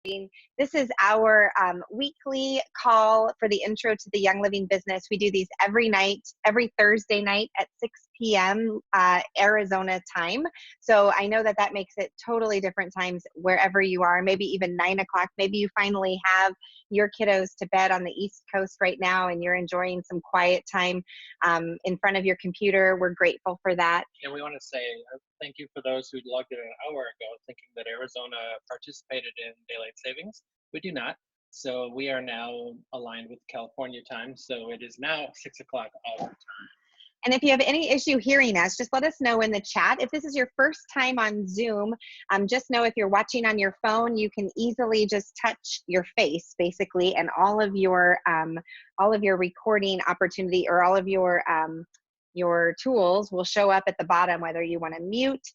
This is our weekly call for the intro to the Young Living business. We do these every night, every Thursday night at 6 p.m. Arizona time. So I know that that makes it totally different times wherever you are, maybe even 9 o'clock. Maybe you finally have your kiddos to bed on the East Coast right now and you're enjoying some quiet time in front of your computer. We're grateful for that. And we want to say thank you for those who logged in an hour ago thinking that Arizona participated in daylight savings. We do not. So we are now aligned with California time. So it is now 6 o'clock our time. And if you have any issue hearing us, just let us know in the chat. If this is your first time on Zoom, just know if you're watching on your phone, you can easily just touch your face, basically, and all of your recording opportunity or all of your tools will show up at the bottom, whether you want to mute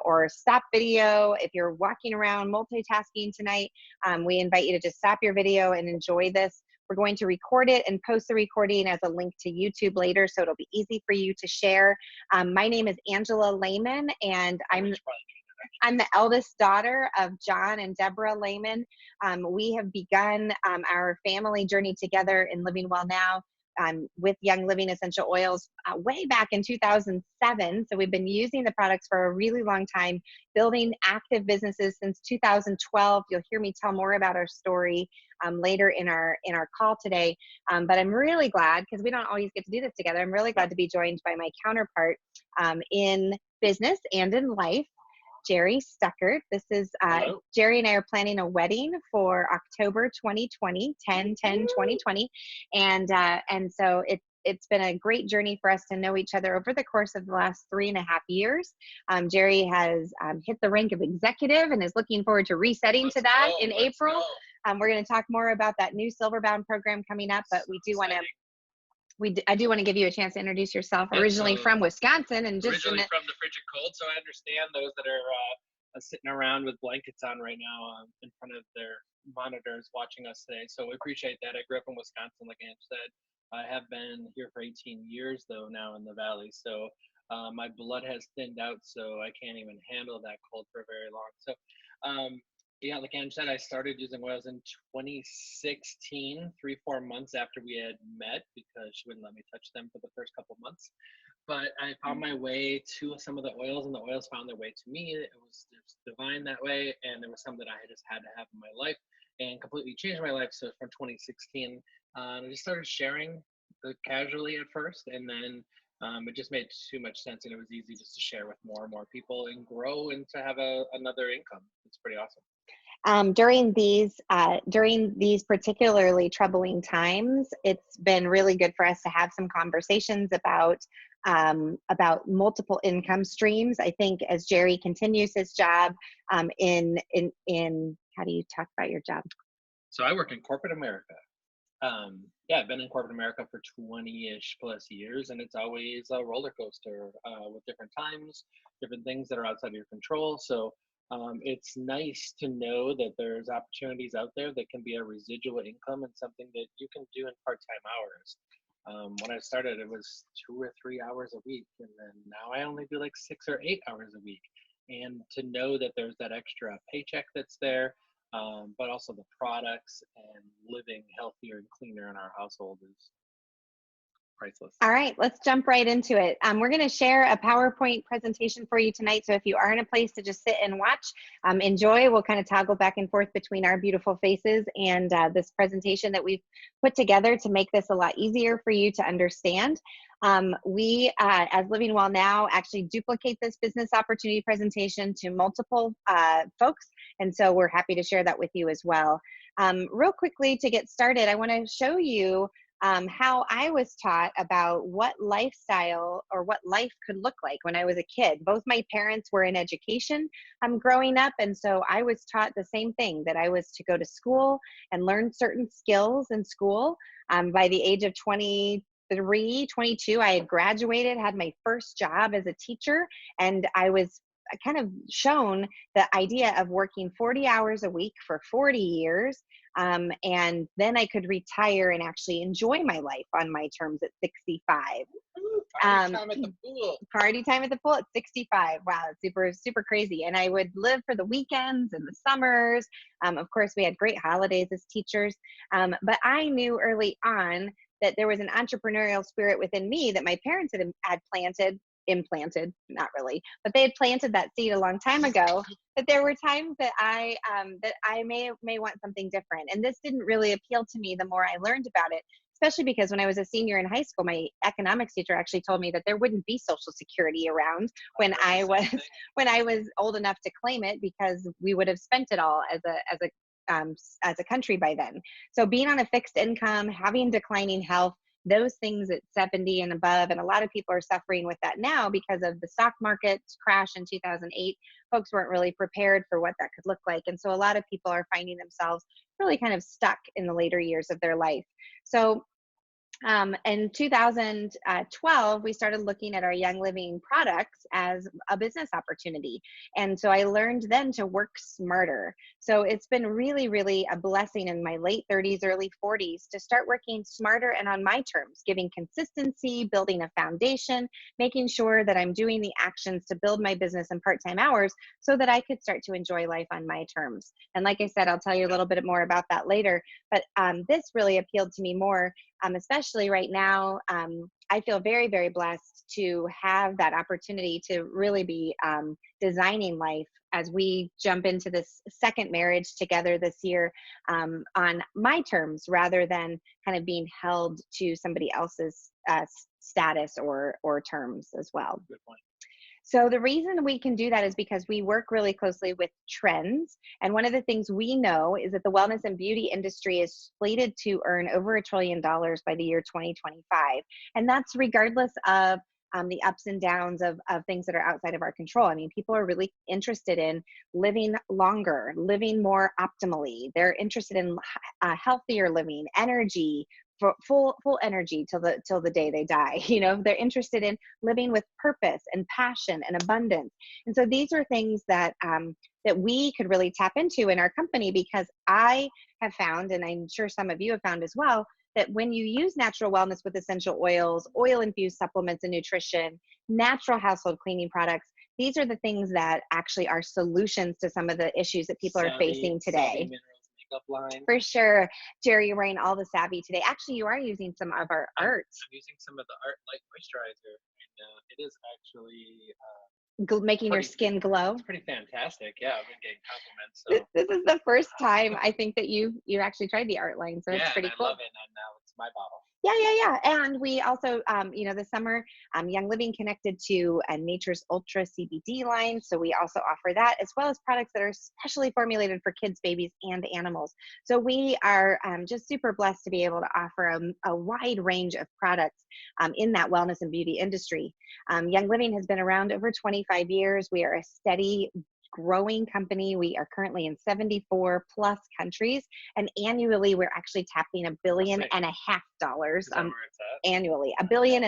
or stop video. If you're walking around multitasking tonight, we invite you to just stop your video and enjoy this. We're going to record it and post the recording as a link to YouTube later, so it'll be easy for you to share. My name is Angela Lahman, and I'm the eldest daughter of John and Deborah Lahman. We have begun our family journey together in Living Well Now with Young Living Essential Oils way back in 2007. So we've been using the products for a really long time, building active businesses since 2012. You'll hear me tell more about our story later in our call today. But I'm really glad, because we don't always get to do this together, I'm really glad to be joined by my counterpart in business and in life, Jerry Stuckart. This is Jerry and I are planning a wedding for October 2020, 10/10/2020, and so it's been a great journey for us to know each other over the course of the last 3.5 years. Jerry has hit the rank of executive and is looking forward to resetting to that in April. We're going to talk more about that new Silverbound program coming up, but we do want to. I do want to give you a chance to introduce yourself. Originally from Wisconsin, and just originally from the frigid cold, so I understand those that are sitting around with blankets on right now in front of their monitors watching us today. So we appreciate that. I grew up in Wisconsin, like Ange said. I have been here for 18 years though now in the valley, so my blood has thinned out, so I can't even handle that cold for very long. So yeah, like Ange said, I started using oils in 2016, 3-4 months after we had met, because she wouldn't let me touch them for the first couple months. But I found my way to some of the oils, and the oils found their way to me. It was divine that way, and there was some that I just had to have in my life and completely changed my life. So from 2016, I just started sharing casually at first, and then it just made too much sense, and it was easy just to share with more and more people and grow and to have another income. It's pretty awesome. During these particularly troubling times, it's been really good for us to have some conversations about multiple income streams. I think as Jerry continues his job in how do you talk about your job? So I work in corporate America. Yeah, I've been in corporate America for 20-ish plus years, and it's always a roller coaster with different times, different things that are outside of your control. So it's nice to know that there's opportunities out there that can be a residual income and something that you can do in part-time hours. When I started, it was 2 or 3 hours a week, and then now I only do like 6 or 8 hours a week. And to know that there's that extra paycheck that's there, but also the products and living healthier and cleaner in our household is priceless. All right, let's jump right into it. We're going to share a PowerPoint presentation for you tonight. So if you are in a place to just sit and watch, enjoy. We'll kind of toggle back and forth between our beautiful faces and this presentation that we've put together to make this a lot easier for you to understand. We, as Living Well Now, actually duplicate this business opportunity presentation to multiple folks. And so we're happy to share that with you as well. Real quickly to get started, I want to show you how I was taught about what lifestyle or what life could look like when I was a kid. Both my parents were in education growing up, and so I was taught the same thing, that I was to go to school and learn certain skills in school. By the age of 23, 22, I had graduated, had my first job as a teacher, and I was kind of shown the idea of working 40 hours a week for 40 years. And then I could retire and actually enjoy my life on my terms at 65. Party time at the pool. Party time at the pool at 65. Wow, it's super, super crazy. And I would live for the weekends and the summers. Of course, we had great holidays as teachers. But I knew early on that there was an entrepreneurial spirit within me that my parents had implanted, not really, but they had planted that seed a long time ago. That there were times that I may want something different, and this didn't really appeal to me the more I learned about it. Especially because when I was a senior in high school, my economics teacher actually told me that there wouldn't be Social Security around when I was old enough to claim it, because we would have spent it all as a country by then. So being on a fixed income, having declining health, those things at 70 and above, and a lot of people are suffering with that now because of the stock market crash in 2008. Folks weren't really prepared for what that could look like. And so a lot of people are finding themselves really kind of stuck in the later years of their life. So in 2012, we started looking at our Young Living products as a business opportunity. And so I learned then to work smarter. So it's been really, really a blessing in my late 30s, early 40s to start working smarter and on my terms, giving consistency, building a foundation, making sure that I'm doing the actions to build my business in part-time hours so that I could start to enjoy life on my terms. And like I said, I'll tell you a little bit more about that later. But this really appealed to me more. Especially right now, I feel very, very blessed to have that opportunity to really be designing life as we jump into this second marriage together this year on my terms, rather than kind of being held to somebody else's status or terms as well. Good point. So the reason we can do that is because we work really closely with trends. And one of the things we know is that the wellness and beauty industry is slated to earn over $1 trillion by the year 2025. And that's regardless of the ups and downs of things that are outside of our control. I mean, people are really interested in living longer, living more optimally. They're interested in healthier living, energy, for full energy till the day they die. You know, they're interested in living with purpose and passion and abundance. And so these are things that that we could really tap into in our company, because I have found, and I'm sure some of you have found as well, that when you use natural wellness with essential oils, oil infused supplements and nutrition, natural household cleaning products, these are the things that actually are solutions to some of the issues that people are facing today. Line. For sure. Jerry, you're wearing all the savvy today. Actually, you are using some of our art. I'm using some of the Art Light Moisturizer, and it is actually making your skin glow. It's pretty fantastic. Yeah, I've been getting compliments. So. This is the first time I think that you actually tried the art line, so it's pretty cool. I love it, and now it's my bottle. Yeah. And we also, this summer, Young Living connected to Nature's Ultra CBD line. So we also offer that, as well as products that are specially formulated for kids, babies, and animals. So we are just super blessed to be able to offer a wide range of products in that wellness and beauty industry. Young Living has been around over 25 years. We are a steady, growing company. We are currently in 74 plus countries, and annually we're actually tapping $1.5 billion annually, $1.5 billion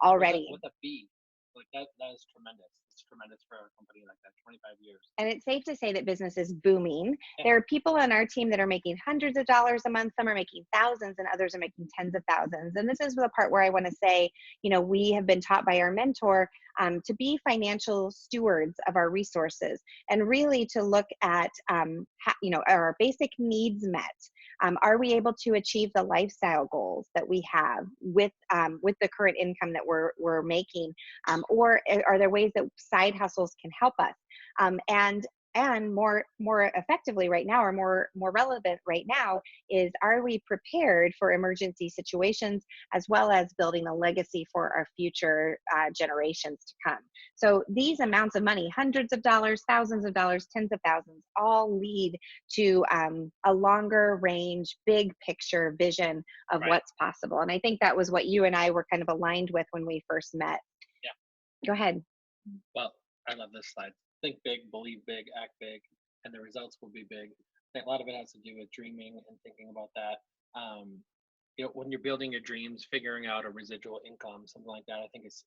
already. With a B, like that is tremendous. It's tremendous for a company like that, 25 years. And it's safe to say that business is booming. Yeah. There are people on our team that are making hundreds of dollars a month. Some are making thousands, and others are making tens of thousands. And this is the part where I want to say, we have been taught by our mentor to be financial stewards of our resources, and really to look at, are our basic needs met? Are we able to achieve the lifestyle goals that we have with the current income that we're making, or are there ways that side hustles can help us? And more effectively right now, or more relevant right now, is, are we prepared for emergency situations, as well as building a legacy for our future generations to come? So these amounts of money, hundreds of dollars, thousands of dollars, tens of thousands, all lead to a longer range, big picture vision of what's possible. And I think that was what you and I were kind of aligned with when we first met. Yeah. Go ahead. Well, I love this slide. Think big, believe big, act big, and the results will be big. I think a lot of it has to do with dreaming and thinking about that. When you're building your dreams, figuring out a residual income, something like that, I think it's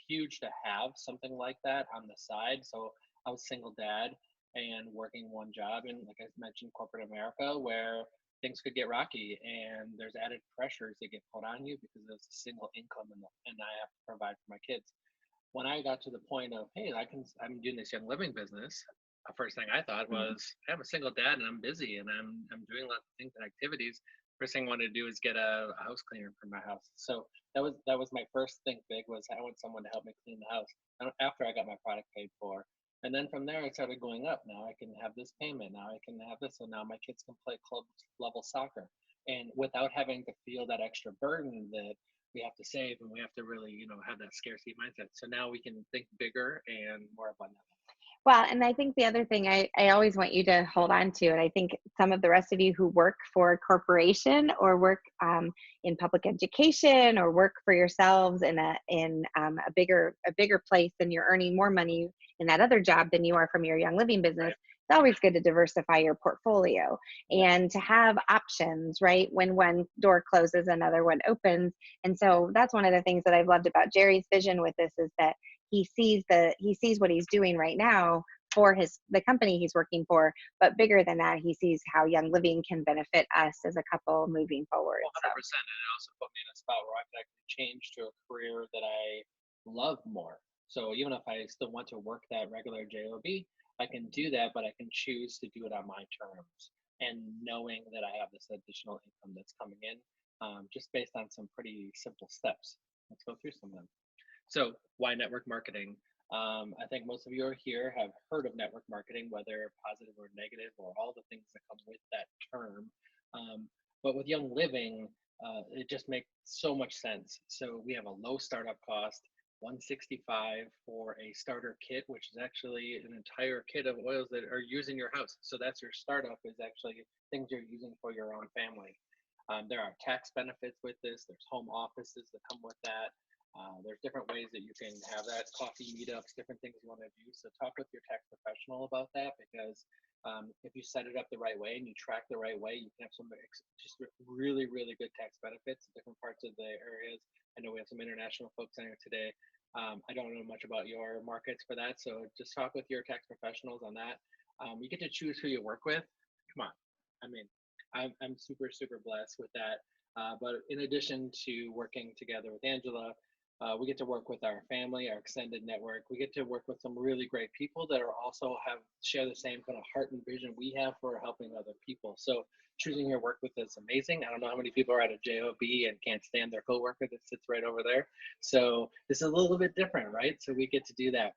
huge to have something like that on the side. So I was a single dad and working one job in, like I mentioned, corporate America, where things could get rocky, and there's added pressures that get put on you because there's a single income, and I have to provide for my kids. When I got to the point of, hey, I'm doing this Young Living business, the first thing I thought was, I'm a single dad and I'm busy and I'm doing lots of things and activities. First thing I wanted to do is get a house cleaner for my house. So that was my first thing big, was I want someone to help me clean the house after I got my product paid for. And then from there, I started going up. Now I can have this payment. Now I can have this. So now my kids can play club level soccer. And without having to feel that extra burden that we have to save, and we have to really, have that scarcity mindset. So now we can think bigger and more abundant. Well, and I think the other thing I always want you to hold on to, and I think some of the rest of you who work for a corporation or work in public education or work for yourselves in a bigger place, and you're earning more money in that other job than you are from your Young Living business. Right. It's always good to diversify your portfolio and to have options, right? When one door closes, another one opens. And so that's one of the things that I've loved about Jerry's vision with this, is that he sees what he's doing right now for the company he's working for, but bigger than that, he sees how Young Living can benefit us as a couple moving forward. 100%. And it also put me in a spot where I could actually change to a career that I love more. So even if I still want to work that regular job, I can do that, but I can choose to do it on my terms, and knowing that I have this additional income that's coming in, just based on some pretty simple steps. Let's go through some of them. So why network marketing? I think most of you are here have heard of network marketing, whether positive or negative, or all the things that come with that term. But with Young Living, it just makes so much sense. So we have a low startup cost, $165 for a starter kit, which is actually an entire kit of oils that are used in your house. So that's your startup, is actually things you're using for your own family. There are tax benefits with this. There's home offices that come with that. There's different ways that you can have that, coffee meetups, different things you want to do. So talk with your tax professional about that, because if you set it up the right way and you track the right way, you can have some just really, really good tax benefits in different parts of the areas. I know we have some international folks on here today. I don't know much about your markets for that, so just talk with your tax professionals on that. You get to choose who you work with. Come on, I mean, I'm super, super blessed with that. But in addition to working together with Angela, we get to work with our family, our extended network. We get to work with some really great people that are also share the same kind of heart and vision we have for helping other people. So choosing your work with is amazing. I don't know how many people are at a job and can't stand their coworker that sits right over there. So this is a little bit different, right? So we get to do that.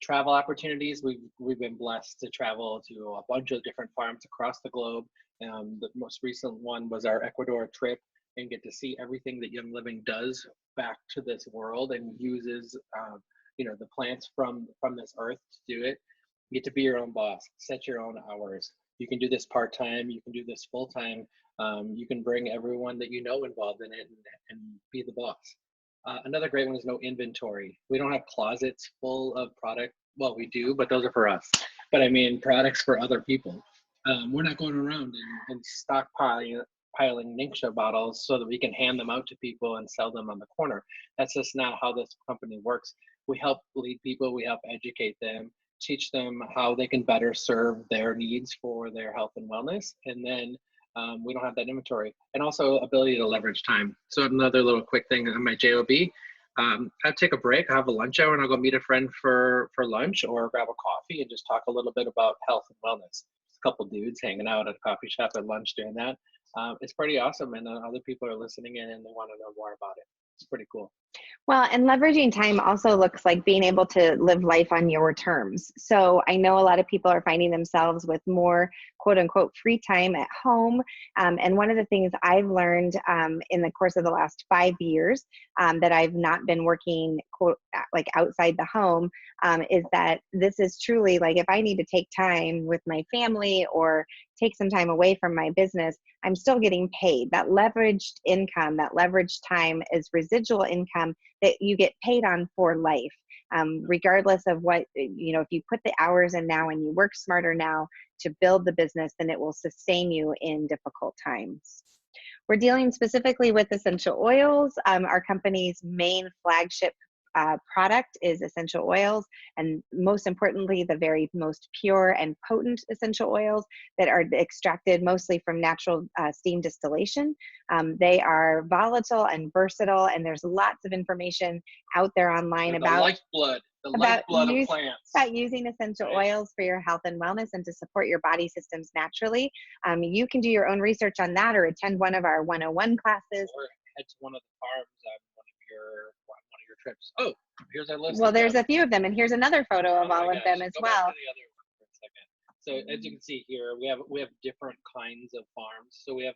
Travel opportunities. We've been blessed to travel to a bunch of different farms across the globe. The most recent one was our Ecuador trip, and get to see everything that Young Living does back to this world and uses the plants from this earth to do it. You get to be your own boss, set your own hours. You can do this part-time, you can do this full-time. You can bring everyone that you know involved in it and be the boss. Another great one is no inventory. We don't have closets full of product. Well, we do, but those are for us. But I mean, products for other people. We're not going around and stockpiling Ningxia bottles so that we can hand them out to people and sell them on the corner. That's just not how this company works. We help lead people, we help educate them, teach them how they can better serve their needs for their health and wellness. And then we don't have that inventory. And also ability to leverage time. So another little quick thing on my JOB, I'll take a break, I'll have a lunch hour, and I'll go meet a friend for lunch or grab a coffee and just talk a little bit about health and wellness. A couple dudes hanging out at a coffee shop at lunch doing that. It's pretty awesome, and other people are listening in and they want to know more about it. It's pretty cool. Well, and leveraging time also looks like being able to live life on your terms. So I know a lot of people are finding themselves with more quote unquote free time at home. And one of the things I've learned in the course of the last 5 years that I've not been working quote like outside the home is that this is truly like, if I need to take time with my family or take some time away from my business, I'm still getting paid. That leveraged income, that leveraged time is residual income that you get paid on for life. Regardless of what, if you put the hours in now and you work smarter now to build the business, then it will sustain you in difficult times. We're dealing specifically with essential oils. Our company's main flagship product is essential oils, and most importantly, the very most pure and potent essential oils that are extracted mostly from natural steam distillation. They are volatile and versatile, and there's lots of information out there online the about lifeblood of plants. About using essential oils for your health and wellness and to support your body systems naturally. You can do your own research on that or attend one of our 101 classes. Or head to one of the farms on one of your trips. Oh, here's our list. Well, there's a few of them, and here's another photo of all of them as well. Back to the other one for a second. So as you can see here, we have different kinds of farms. So we have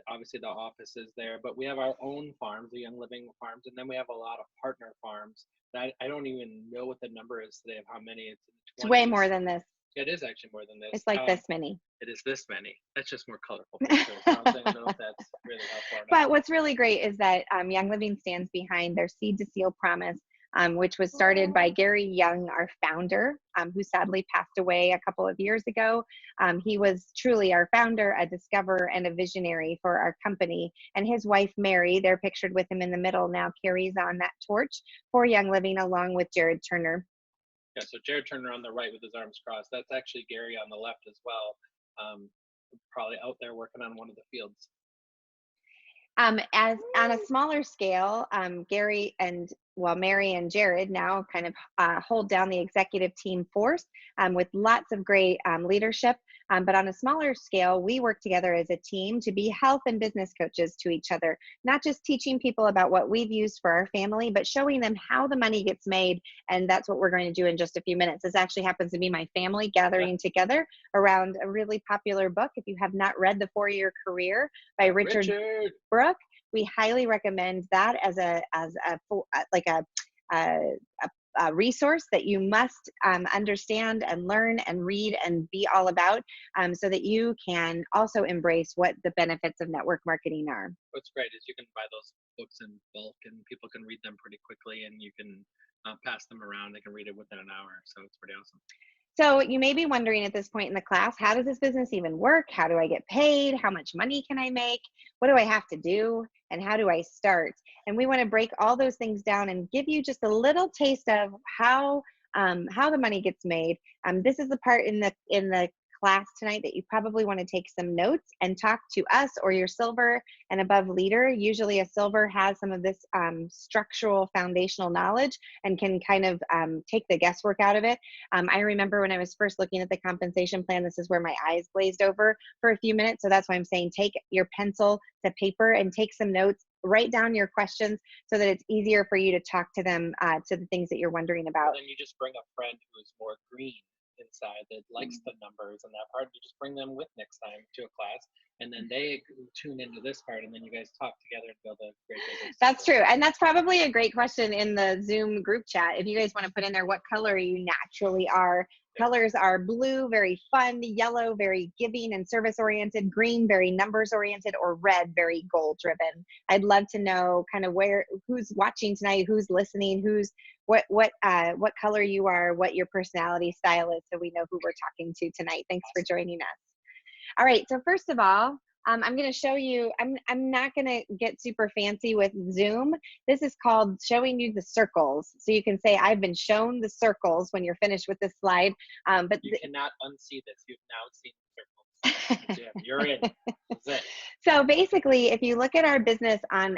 obviously the offices there, but we have our own farms, the Young Living farms, and then we have a lot of partner farms. I don't even know what the number is today of how many. It's way more than this. It is actually more than this. It's like this many. It is this many. That's just more colorful pictures. I don't know if that's really how far. But what's really great is that Young Living stands behind their Seed to Seal promise, which was started by Gary Young, our founder, who sadly passed away a couple of years ago. He was truly our founder, a discoverer, and a visionary for our company. And his wife, Mary, they're pictured with him in the middle now, carries on that torch for Young Living along with Jared Turner. Yeah, so Jared Turner on the right with his arms crossed. That's actually Gary on the left as well. Probably out there working on one of the fields. As on a smaller scale, Mary and Jared now kind of hold down the executive team force with lots of great leadership. But on a smaller scale, we work together as a team to be health and business coaches to each other, not just teaching people about what we've used for our family, but showing them how the money gets made. And that's what we're going to do in just a few minutes. This actually happens to be my family gathering together around a really popular book. If you have not read The 4-Year Career by Richard Brooke, we highly recommend that as a resource that you must understand and learn and read and be all about, so that you can also embrace what the benefits of network marketing are. What's great is you can buy those books in bulk and people can read them pretty quickly, and you can pass them around. They can read it within an hour, so it's pretty awesome. So you may be wondering at this point in the class, how does this business even work? How do I get paid? How much money can I make? What do I have to do? And how do I start? And we want to break all those things down and give you just a little taste of how the money gets made. This is the part in the class tonight that you probably want to take some notes and talk to us or your silver and above leader. Usually a silver has some of this structural foundational knowledge and can kind of take the guesswork out of it. I remember when I was first looking at the compensation plan, this is where my eyes glazed over for a few minutes. So that's why I'm saying take your pencil to paper and take some notes. Write down your questions so that it's easier for you to talk to them to the things that you're wondering about. And then you just bring a friend who's more green inside that likes the numbers and that part. You just bring them with next time to a class, and then they tune into this part, and then you guys talk together and build a great business. That's true, and that's probably a great question in the Zoom group chat. If you guys want to put in there what color you naturally are. Colors are blue, very fun; yellow, very giving and service oriented; green, very numbers oriented; or red, very goal driven. I'd love to know kind of who's watching tonight, who's listening, what color you are, what your personality style is, so we know who we're talking to tonight. Thanks for joining us. All right, so first of all, I'm going to show you, I'm not going to get super fancy with Zoom. This is called showing you the circles. So you can say, I've been shown the circles when you're finished with this slide. But you cannot unsee this. You've now seen the circles. Yeah, you're in. That's it. So basically, if you look at our business on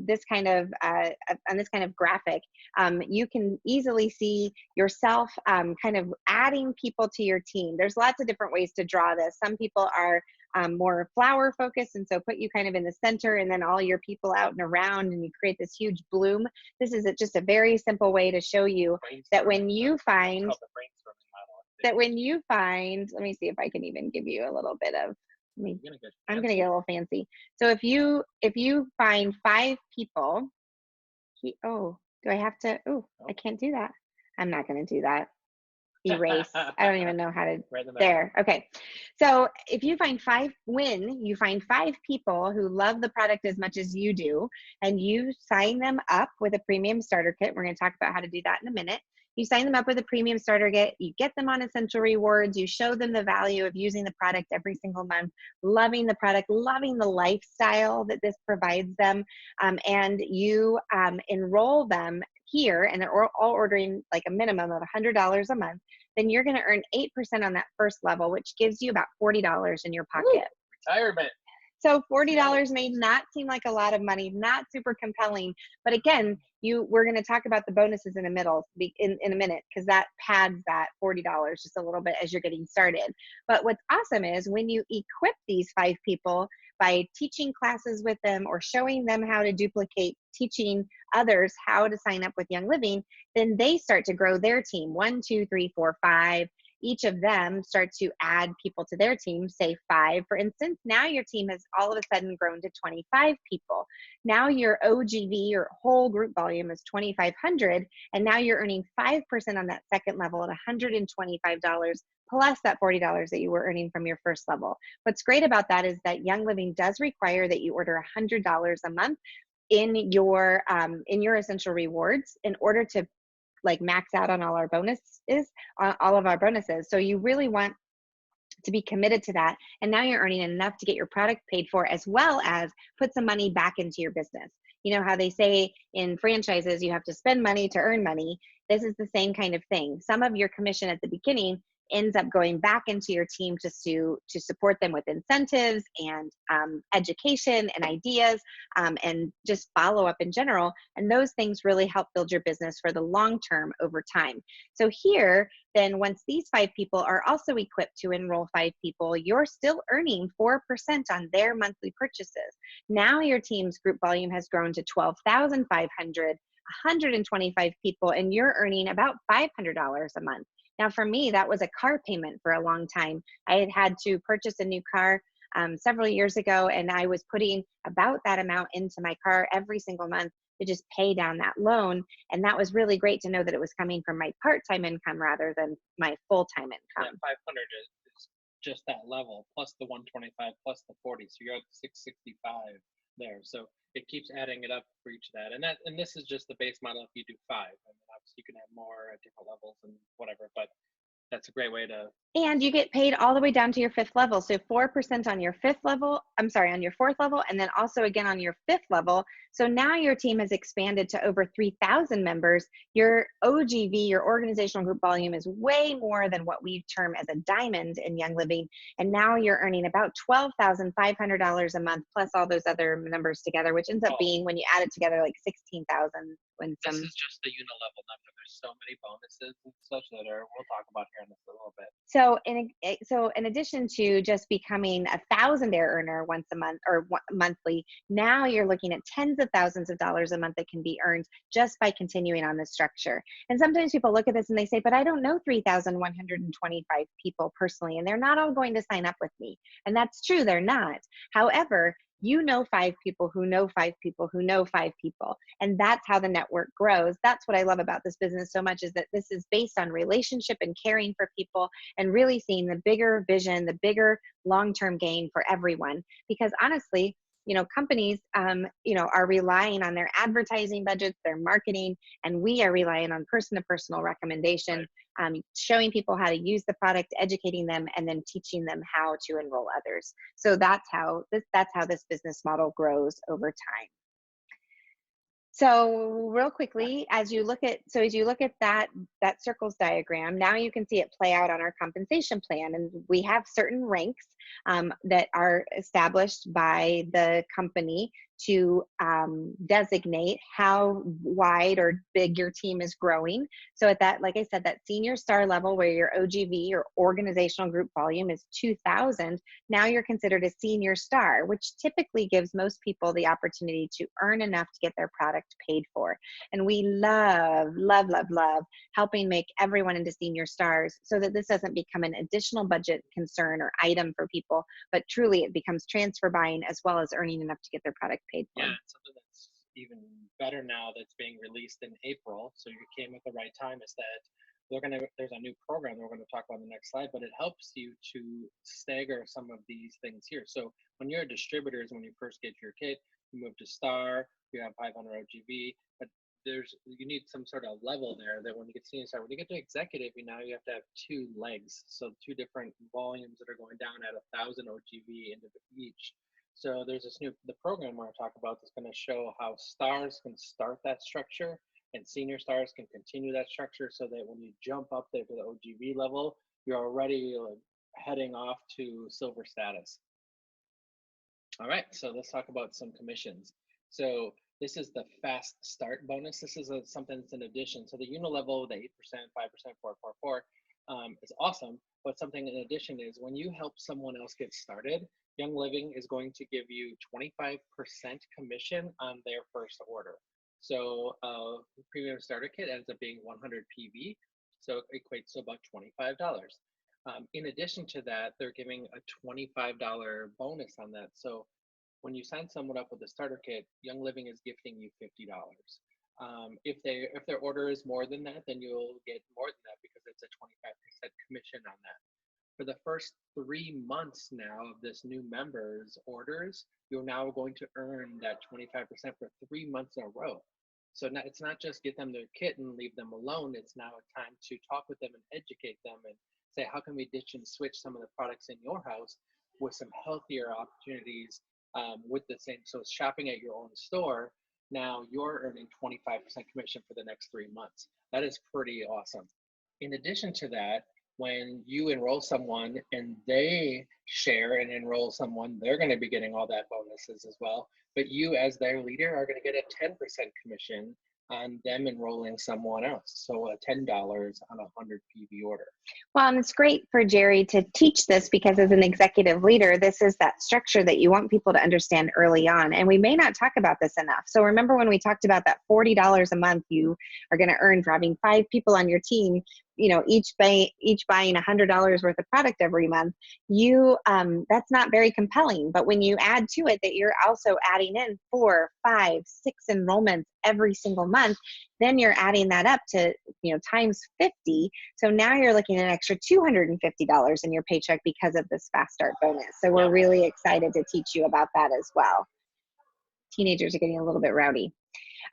this kind of graphic, you can easily see yourself kind of adding people to your team. There's lots of different ways to draw this. Some people are more flower focused, and so put you kind of in the center and then all your people out and around, and you create this huge bloom. This is just a very simple way to show you that when you find, let me see if I can even give you a little bit of, I'm going to get a little fancy. So if you find 5 people, do I have to, I can't do that. I'm not going to do that. Erase. I don't even know how to, there. Okay. So if you find 5 people who love the product as much as you do, and you sign them up with a premium starter kit, we're going to talk about how to do that in a minute. You sign them up with a premium starter kit, you get them on essential rewards, you show them the value of using the product every single month, loving the product, loving the lifestyle that this provides them, and you enroll them here, and they're all ordering like a minimum of $100 a month, then you're going to earn 8% on that first level, which gives you about $40 in your pocket. Woo! Retirement. So $40 may not seem like a lot of money, not super compelling, but again, we're going to talk about the bonuses in a minute, because that pads that $40 just a little bit as you're getting started. But what's awesome is when you equip these 5 people by teaching classes with them or showing them how to duplicate, teaching others how to sign up with Young Living, then they start to grow their team. 1, 2, 3, 4, 5. Each of them start to add people to their team, say 5, for instance. Now your team has all of a sudden grown to 25 people. Now your OGV, your whole group volume, is 2,500, and now you're earning 5% on that second level at $125 plus that $40 that you were earning from your first level. What's great about that is that Young Living does require that you order $100 a month in your essential rewards in order to like max out on all our bonuses, all of our bonuses. So you really want to be committed to that. And now you're earning enough to get your product paid for, as well as put some money back into your business. You know how they say in franchises, you have to spend money to earn money. This is the same kind of thing. Some of your commission at the beginning ends up going back into your team to support them with incentives and education and ideas, and just follow up in general. And those things really help build your business for the long term over time. So here, then once these 5 people are also equipped to enroll 5 people, you're still earning 4% on their monthly purchases. Now your team's group volume has grown to 12,500, 125 people, and you're earning about $500 a month. Now, for me, that was a car payment for a long time. I had to purchase a new car several years ago, and I was putting about that amount into my car every single month to just pay down that loan. And that was really great to know that it was coming from my part-time income rather than my full-time income. Yeah, 500 is just that level, plus the 125, plus the 40. So you're at 665 there. So it keeps adding it up for each of that. And this is just the base model if you do 5. I mean, obviously you can have more at different levels and whatever, but that's a great way to. And you get paid all the way down to your 5th level. So 4% on your 5th level, on your 4th level, and then also again on your 5th level. So now your team has expanded to over 3,000 members. Your OGV, your organizational group volume, is way more than what we term as a diamond in Young Living. And now you're earning about $12,500 a month plus all those other numbers together, which ends up being, when you add it together, like 16,000. This is just the unilevel number. There's so many bonuses and such that we'll talk about here in this a little bit. So in addition to just becoming a thousandaire earner once a month or monthly, now you're looking at tens of thousands of dollars a month that can be earned just by continuing on this structure. And sometimes people look at this and they say, but I don't know 3,125 people personally, and they're not all going to sign up with me. And that's true, they're not. However, you know 5 people who know 5 people who know 5 people. And that's how the network grows. That's what I love about this business so much, is that this is based on relationship and caring for people and really seeing the bigger vision, the bigger long-term gain for everyone. Because honestly, companies, are relying on their advertising budgets, their marketing, and we are relying on person-to-personal recommendation, showing people how to use the product, educating them, and then teaching them how to enroll others. So that's how this business model grows over time. So real quickly, as you look at that circles diagram, now you can see it play out on our compensation plan. And we have certain ranks that are established by the company to designate how wide or big your team is growing. So at that, like I said, that senior star level where your OGV, your organizational group volume, is 2,000, now you're considered a senior star, which typically gives most people the opportunity to earn enough to get their product paid for. And we love, love, love, love helping make everyone into senior stars so that this doesn't become an additional budget concern or item for people, but truly it becomes transfer buying as well as earning enough to get their product paid for. Yeah, something that's even better now that's being released in April, so you came at the right time, is that there's a new program that we're going to talk about on the next slide, but it helps you to stagger some of these things here. So when you're a distributor, when you first get your kit, you move to Star, you have 500 OGV, but you need some sort of level there that when you get senior star, when you get to executive, you have to have two legs, so two different volumes that are going down at 1,000 OGV into each. So there's the program we're going to talk about that's going to show how stars can start that structure and senior stars can continue that structure, so that when you jump up there to the OGV level, you're already heading off to silver status. All right, so let's talk about some commissions. So this is the fast start bonus. This is something that's in addition. So the unilevel, the 8%, 5%, 444 is awesome. But something in addition is when you help someone else get started, Young Living is going to give you 25% commission on their first order. So premium starter kit ends up being 100 PV. So it equates to about $25. In addition to that, they're giving a $25 bonus on that. So when you sign someone up with a starter kit, Young Living is gifting you $50. If their order is more than that, then you'll get more than that because it's a 25% commission on that. For the first 3 months now of this new member's orders, you're now going to earn that 25% for 3 months in a row. So now it's not just get them their kit and leave them alone. It's now a time to talk with them and educate them and say, how can we ditch and switch some of the products in your house with some healthier opportunities with the same. So shopping at your own store, now you're earning 25% commission for the next 3 months. That is pretty awesome. In addition to that, when you enroll someone and they share and enroll someone, they're going to be getting all that bonuses as well. But you as their leader are going to get a 10% commission on them enrolling someone else. So $10 on a 100 PV order. Well, and it's great for Jerry to teach this because as an executive leader, this is that structure that you want people to understand early on. And we may not talk about this enough. So remember when we talked about that $40 a month you are going to earn for having 5 people on your team, each buying $100 worth of product every month, that's not very compelling. But when you add to it that you're also adding in 4, 5, 6 enrollments every single month, then you're adding that up to times 50. So now you're looking at an extra $250 in your paycheck because of this fast start bonus. So we're really excited to teach you about that as well. Teenagers are getting a little bit rowdy.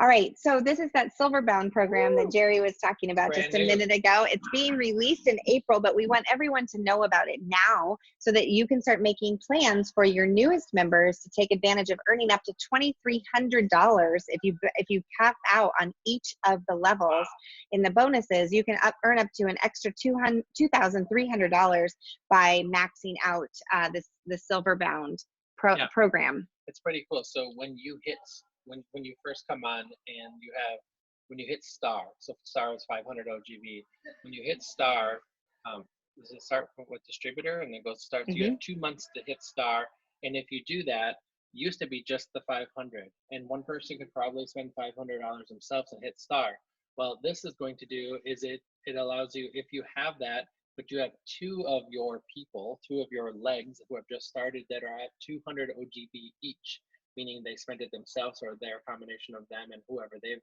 All right, so this is that Silverbound program that Jerry was talking about just a minute ago. It's being released in April, but we want everyone to know about it now so that you can start making plans for your newest members to take advantage of earning up to $2,300 if you cap out on each of the levels. In the bonuses, you can earn up to an extra $2,300 by maxing out the Silverbound program. It's pretty cool. So when you first come on and when you hit star, so star is 500 OGV. When you hit star, does it start with distributor and then goes start? So you have 2 months to hit star. And if you do that, used to be just the 500, and one person could probably spend $500 themselves and hit star. Well, this is going to do is it allows you, if you have that, but you have 2 of your people, 2 of your legs who have just started that are at 200 OGV each, meaning they spent it themselves or their combination of them and whoever they've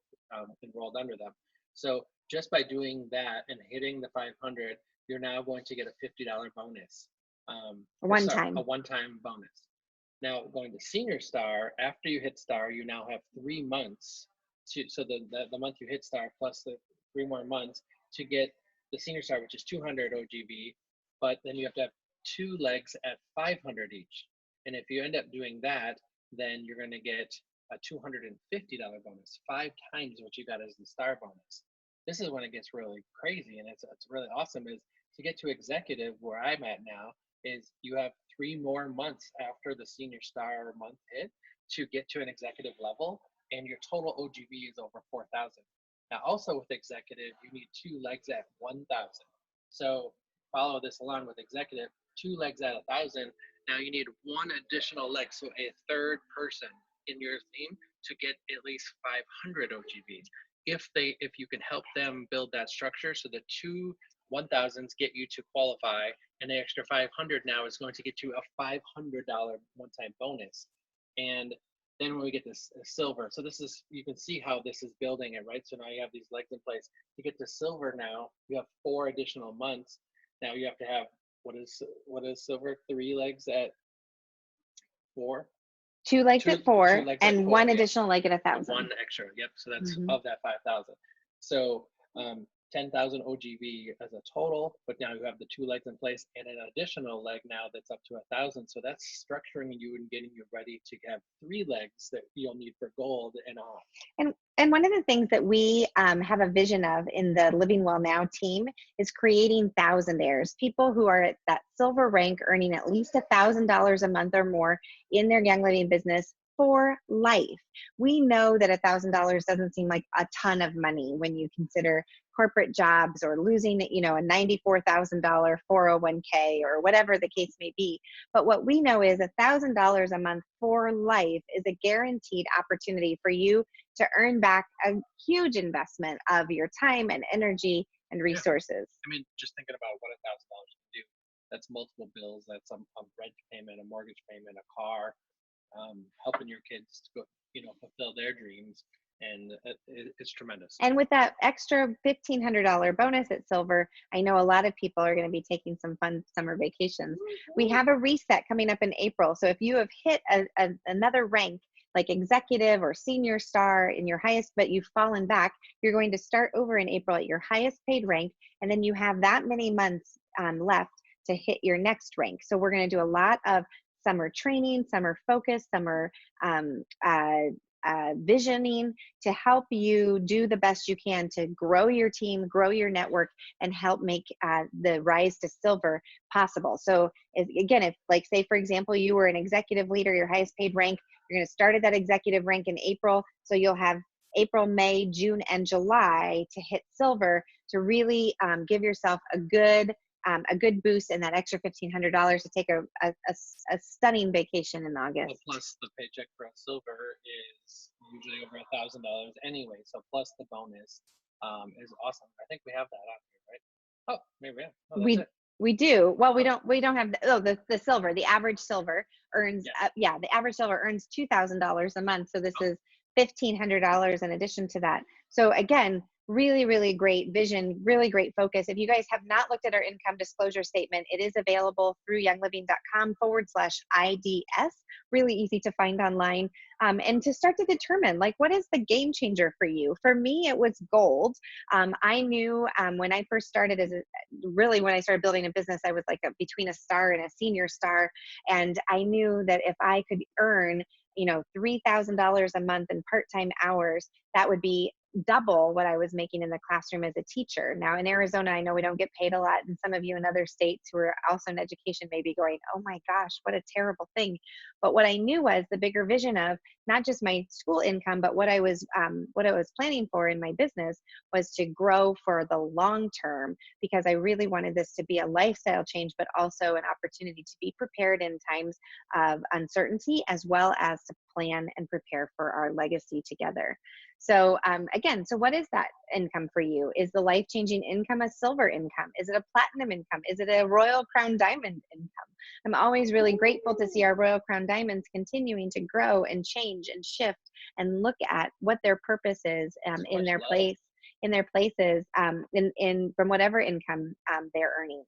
enrolled under them. So just by doing that and hitting the 500, you're now going to get a $50 bonus. A one-time bonus. Now going to senior star, after you hit star, you now have 3 months so the month you hit star plus the 3 more months to get the senior star, which is 200 OGV, but then you have to have 2 legs at 500 each. And if you end up doing that, then you're going to get a $250 bonus, 5 times what you got as the star bonus. This is when it gets really crazy, and it's really awesome. Is to get to executive, where I'm at now, is you have 3 more months after the senior star month hit to get to an executive level, and your total OGV is over 4,000. Now, also with executive, you need 2 legs at 1,000. So follow this along with executive, 2 legs at 1,000. Now you need 1 additional leg, so a third person in your team to get at least 500 OGV. If you can help them build that structure, so the 2 1,000s get you to qualify, and the extra 500 now is going to get you a $500 one-time bonus. And then when we get this silver, so this is, you can see how this is building it, right? So now you have these legs in place. To get to silver now, you have 4 additional months. Now you have to have, what is silver? 3 legs at 4? 2 legs at two 4 legs at and 1 4. Yep. additional leg at And 1,000. one extra. Yep. So that's Mhm. of that 5,000. So 10,000 OGV as a total, but now you have the 2 legs in place and an additional leg now that's up to 1,000. So that's structuring you and getting you ready to have 3 legs that you'll need for gold and on. And one of the things that we have a vision of in the Living Well Now team is creating thousandaires, people who are at that silver rank, earning at least $1,000 a month or more in their Young Living business for life. We know that $1,000 doesn't seem like a ton of money when you consider corporate jobs or losing, a $94,000 401k or whatever the case may be. But what we know is $1,000 a month for life is a guaranteed opportunity for you to earn back a huge investment of your time and energy and Yeah. resources. I mean, just thinking about what $1,000 can do. That's multiple bills. That's a rent payment, a mortgage payment, a car, helping your kids to go, fulfill their dreams, and it's tremendous. And with that extra $1,500 bonus at Silver, I know a lot of people are going to be taking some fun summer vacations. We have a reset coming up in April. So if you have hit another rank, like executive or senior star in your highest, but you've fallen back, you're going to start over in April at your highest paid rank. And then you have that many months left to hit your next rank. So we're going to do a lot of summer training, summer focus, summer visioning to help you do the best you can to grow your team, grow your network, and help make the rise to silver possible. So again, if, like, say, for example, you were an executive leader, your highest paid rank, you're going to start at that executive rank in April. So you'll have April, May, June, and July to hit silver to really give yourself a good boost and that extra $1,500 to take a stunning vacation in August. Well, plus the paycheck for a silver is usually over $1,000 anyway. So plus the bonus is awesome. I think we have that on here, right? Oh, maybe yeah. Oh, that's it. We do. Well, we don't have the silver. The average silver earns the average silver earns $2,000 a month. So this is $1,500 in addition to that. So again, really, really great vision, really great focus. If you guys have not looked at our income disclosure statement, it is available through youngliving.com/IDS. Really easy to find online. And to start to determine, like, what is the game changer for you? For me, it was gold. I knew when I first started when I started building a business, I was like between a star and a senior star. And I knew that if I could earn, $3,000 a month in part-time hours, that would be double what I was making in the classroom as a teacher. Now in Arizona, I know we don't get paid a lot, and some of you in other states who are also in education may be going, oh my gosh, what a terrible thing. But what I knew was the bigger vision of not just my school income, but what I was planning for in my business was to grow for the long term, because I really wanted this to be a lifestyle change, but also an opportunity to be prepared in times of uncertainty, as well as to plan and prepare for our legacy together. So again, so what is that income for you? Is the life-changing income a silver income? Is it a platinum income? Is it a Royal Crown Diamond income? I'm always really grateful to see our Royal Crown Diamonds continuing to grow and change and shift and look at what their purpose is in their places from whatever income they're earning.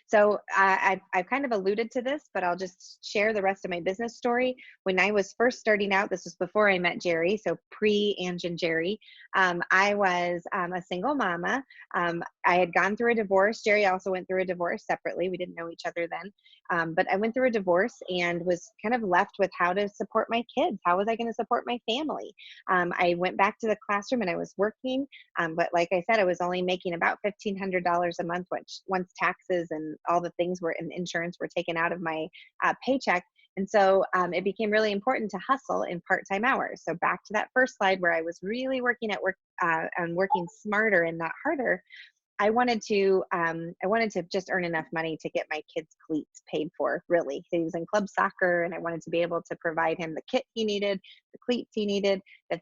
So I've kind of alluded to this, but I'll just share the rest of my business story. When I was first starting out, this was before I met Jerry, so pre-Ange and Jerry, I was a single mama. I had gone through a divorce. Jerry also went through a divorce separately. We didn't know each other then, but I went through a divorce and was kind of left with how to support my kids. How was I going to support my family? I went back to the classroom and I was working, but like I said, I was only making about $1,500 a month, which once taxes and all the things were and insurance were taken out of my paycheck. And so it became really important to hustle in part-time hours. So back to that first slide where I was really working at work and working smarter and not harder. I wanted to just earn enough money to get my kid's cleats paid for, really. He was in club soccer and I wanted to be able to provide him the kit he needed, the cleats he needed, the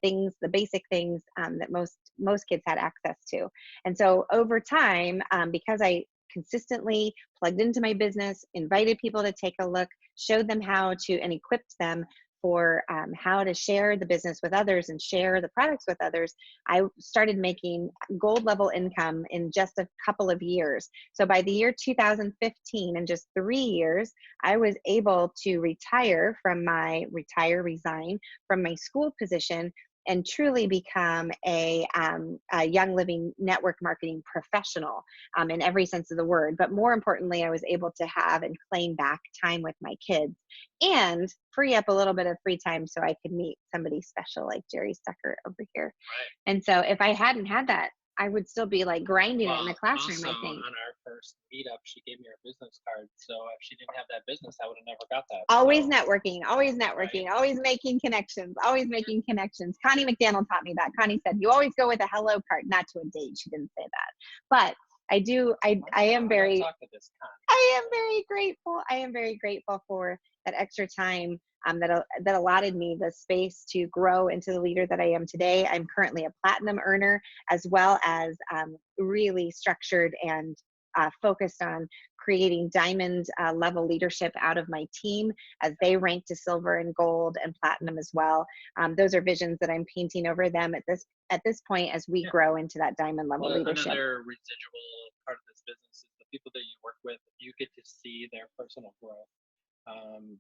basic things that most kids had access to. And so over time, because I consistently plugged into my business, invited people to take a look, showed them how to, and equipped them for how to share the business with others and share the products with others, I started making gold level income in just a couple of years. So by the year 2015, in just 3 years, I was able to resign from my school position and truly become a Young Living network marketing professional in every sense of the word. But more importantly, I was able to have and claim back time with my kids and free up a little bit of free time so I could meet somebody special like Jerry Stuckart over here. Right. And so if I hadn't had that, I would still be like grinding it in the classroom, also, I think. on our first meetup, she gave me her business card. So if she didn't have that business, I would have never got that. Always So, networking, always networking, right. always making connections, always making connections. Connie McDaniel taught me that. Connie said, you always go with a hello card, not to a date. She didn't say that. But I do, I am very, Talk to this Connie. I am very grateful. I am very grateful for that extra time that allotted me the space to grow into the leader that I am today. I'm currently a platinum earner, as well as really structured and focused on creating diamond level leadership out of my team as they rank to silver and gold and platinum as well. Those are visions that I'm painting over them at this point as we grow into that diamond level leadership. Another residual part of this business is the people that you work with. You get to see their personal growth.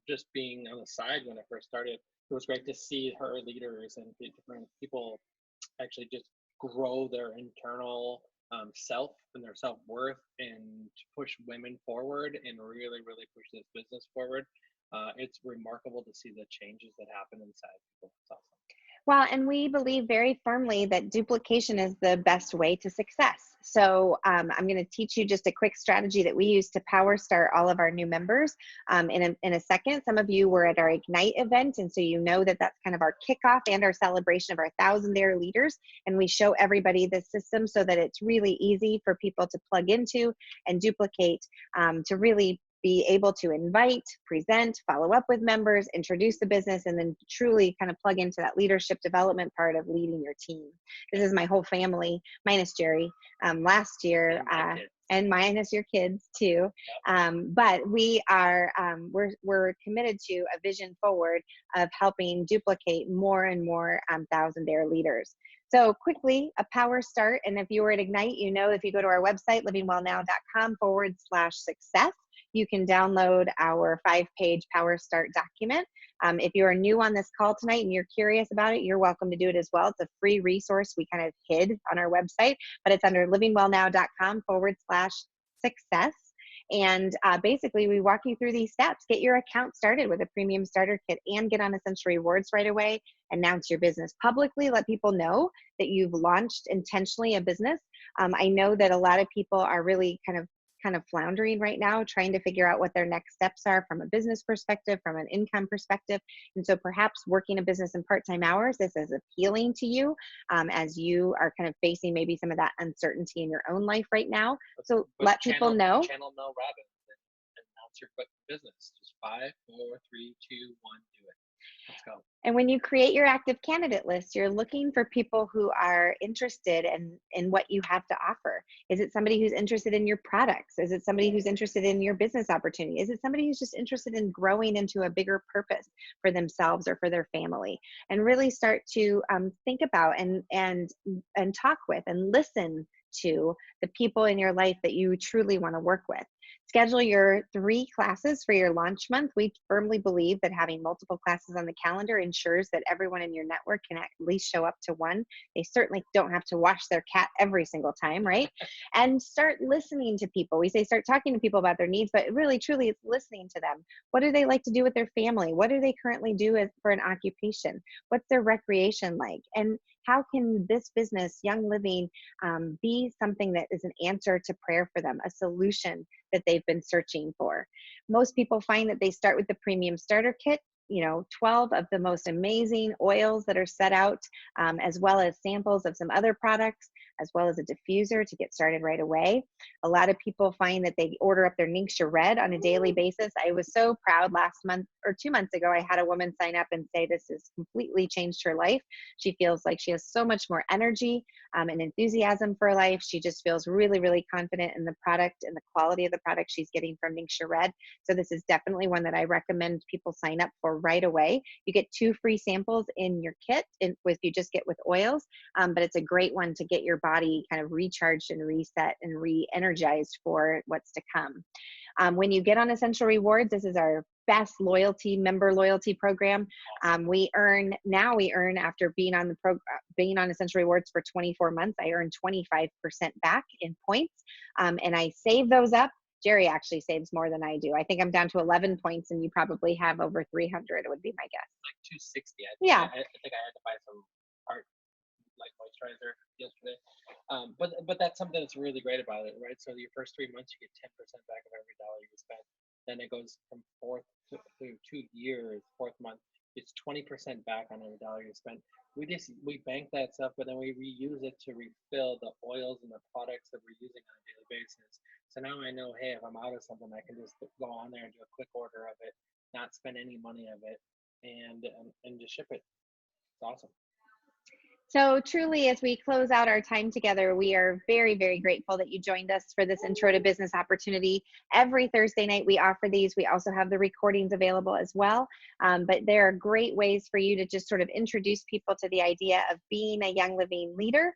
Just being on the side when I first started, it was great to see her leaders and different people actually just grow their internal self and their self-worth and to push women forward and really, really push this business forward. It's remarkable to see the changes that happen inside people. It's awesome. Well, and we believe very firmly that duplication is the best way to success. So I'm going to teach you just a quick strategy that we use to power start all of our new members in a second. Some of you were at our Ignite event, and so you know that that's kind of our kickoff and our celebration of our 1,000-day leaders. And we show everybody the system so that it's really easy for people to plug into and duplicate to really be able to invite, present, follow up with members, introduce the business, and then truly kind of plug into that leadership development part of leading your team. This is my whole family, minus Jerry, last year, and minus your kids too. But we are, we're committed to a vision forward of helping duplicate more and more 1,000-day leaders. So quickly, a power start. And if you were at Ignite, you know, if you go to our website, livingwellnow.com/success, you can download our 5-page Power Start document. If you are new on this call tonight and you're curious about it, you're welcome to do it as well. It's a free resource we kind of hid on our website, but it's under livingwellnow.com/success. And basically, we walk you through these steps. Get your account started with a premium starter kit and get on Essential Rewards right away. Announce your business publicly. Let people know that you've launched intentionally a business. I know that a lot of people are really kind of floundering right now, trying to figure out what their next steps are from a business perspective, from an income perspective. And so perhaps working a business in part-time hours, this is appealing to you as you are kind of facing maybe some of that uncertainty in your own life right now. So let people know. Channel no Robin and announce your business. Just 5, 4, 3, 2, 1, do it. Let's go. And when you create your active candidate list, you're looking for people who are interested in what you have to offer. Is it somebody who's interested in your products? Is it somebody who's interested in your business opportunity? Is it somebody who's just interested in growing into a bigger purpose for themselves or for their family? And really start to think about and talk with and listen to the people in your life that you truly want to work with. Schedule your 3 classes for your launch month. We firmly believe that having multiple classes on the calendar ensures that everyone in your network can at least show up to one. They certainly don't have to wash their cat every single time, right? And start listening to people. We say start talking to people about their needs, but really, truly, it's listening to them. What do they like to do with their family? What do they currently do for an occupation? What's their recreation like? And how can this business, Young Living, be something that is an answer to prayer for them, a solution that they've been searching for? Most people find that they start with the premium starter kit, 12 of the most amazing oils that are set out, as well as samples of some other products, as well as a diffuser to get started right away. A lot of people find that they order up their Ningxia Red on a daily basis. I was so proud last month or 2 months ago, I had a woman sign up and say this has completely changed her life. She feels like she has so much more energy and enthusiasm for life. She just feels really, really confident in the product and the quality of the product she's getting from Ningxia Red. So this is definitely one that I recommend people sign up for right away. You get 2 free samples in your kit if you just get with oils, but it's a great one to get your body kind of recharged and reset and re-energized for what's to come. When you get on Essential Rewards, this is our best member loyalty program. We earn after being on being on Essential Rewards for 24 months, I earn 25% back in points, and I save those up. Jerry actually saves more than I do. I think I'm down to 11 points, and you probably have over 300. Would be my guess. Like 260. Yeah. I think I had to buy some art like moisturizer yesterday. But that's something that's really great about it, right? So your first 3 months, you get 10% back of every dollar you spend. Then it goes from through 2 years, fourth month, it's 20% back on every dollar you spend. We bank that stuff, but then we reuse it to refill the oils and the products that we're using on a daily basis. So now I know, hey, if I'm out of something, I can just go on there and do a quick order of it, not spend any money of it, and just ship it. It's awesome. So truly, as we close out our time together, we are very, very grateful that you joined us for this Intro to Business opportunity. Every Thursday night we offer these. We also have the recordings available as well. But there are great ways for you to just sort of introduce people to the idea of being a Young Living leader,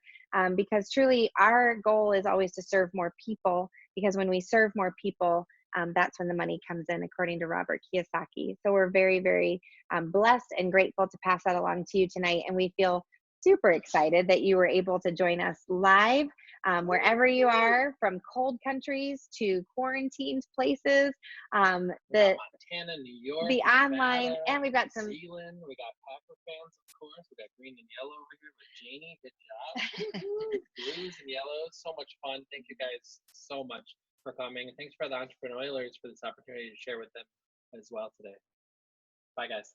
because truly our goal is always to serve more people, because when we serve more people, that's when the money comes in, according to Robert Kiyosaki. So we're very, very blessed and grateful to pass that along to you tonight. And we feel super excited that you were able to join us live, wherever you are, from cold countries to quarantined places. Montana, New York, the Nevada, online, and we've got New Zealand. We got Packer fans, of course. We got green and yellow over here with Janie. Good job. Blues and yellows. So much fun. Thank you guys so much for coming. And thanks for the entrepreneurs for this opportunity to share with them as well today. Bye, guys.